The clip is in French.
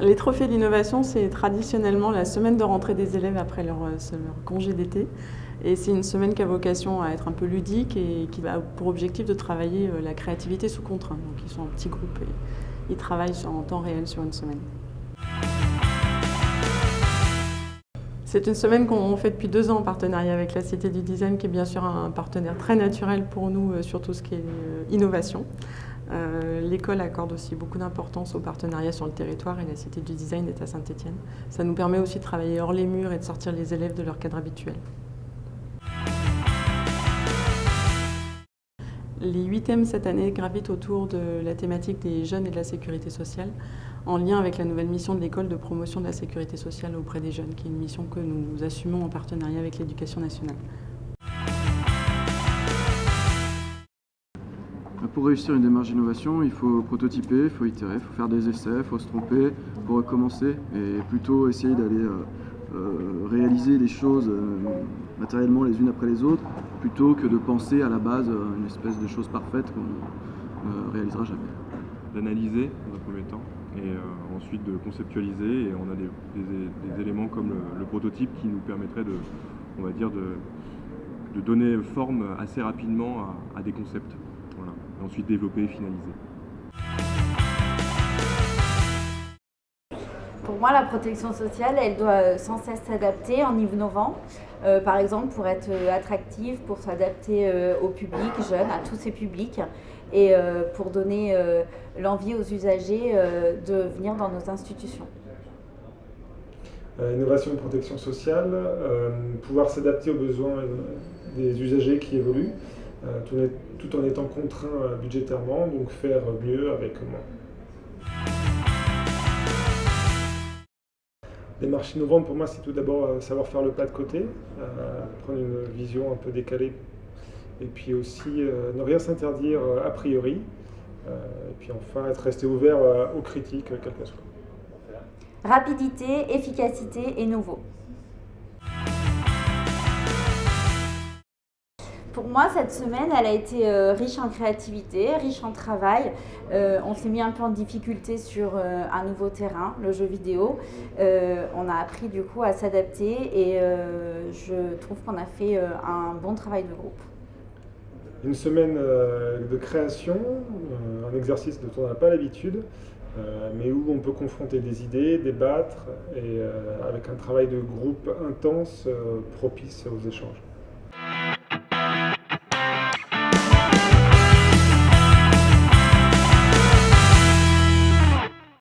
Les trophées d'innovation, c'est traditionnellement la semaine de rentrée des élèves après leur congé d'été. Et c'est une semaine qui a vocation à être un peu ludique et qui a pour objectif de travailler la créativité sous contrainte. Donc ils sont en petits groupes et ils travaillent en temps réel sur une semaine. C'est une semaine qu'on fait depuis 2 ans en partenariat avec la Cité du Design, qui est bien sûr un partenaire très naturel pour nous sur tout ce qui est innovation. L'école accorde aussi beaucoup d'importance au partenariat sur le territoire et la Cité du Design est à Saint-Étienne. Ça nous permet aussi de travailler hors les murs et de sortir les élèves de leur cadre habituel. Les 8 thèmes cette année gravitent autour de la thématique des jeunes et de la sécurité sociale, en lien avec la nouvelle mission de l'école de promotion de la sécurité sociale auprès des jeunes, qui est une mission que nous assumons en partenariat avec l'Éducation nationale. Pour réussir une démarche d'innovation, il faut prototyper, il faut itérer, il faut faire des essais, il faut se tromper, il faut recommencer et plutôt essayer d'aller réaliser les choses matériellement les unes après les autres, plutôt que de penser à la base une espèce de chose parfaite qu'on ne réalisera jamais. D'analyser dans un premier temps et ensuite de conceptualiser, et on a des éléments comme le prototype qui nous permettrait de donner forme assez rapidement à des concepts. Voilà. Et ensuite développer et finaliser. Pour moi, la protection sociale, elle doit sans cesse s'adapter en innovant. Par exemple, pour être attractive, pour s'adapter au public jeune, à tous ces publics, et pour donner l'envie aux usagers de venir dans nos institutions. Innovation et protection sociale, pouvoir s'adapter aux besoins des usagers qui évoluent, tout en étant contraint budgétairement, donc faire mieux avec moins. Démarche innovante, pour moi, c'est tout d'abord savoir faire le pas de côté, prendre une vision un peu décalée, et puis aussi ne rien s'interdire a priori, et puis enfin rester ouvert aux critiques, quelles qu'elles soient. Rapidité, efficacité et nouveau. Pour moi, cette semaine, elle a été riche en créativité, riche en travail. On s'est mis un peu en difficulté sur un nouveau terrain, le jeu vidéo. On a appris du coup à s'adapter et je trouve qu'on a fait un bon travail de groupe. Une semaine de création, un exercice dont on n'a pas l'habitude, mais où on peut confronter des idées, débattre, et avec un travail de groupe intense, propice aux échanges.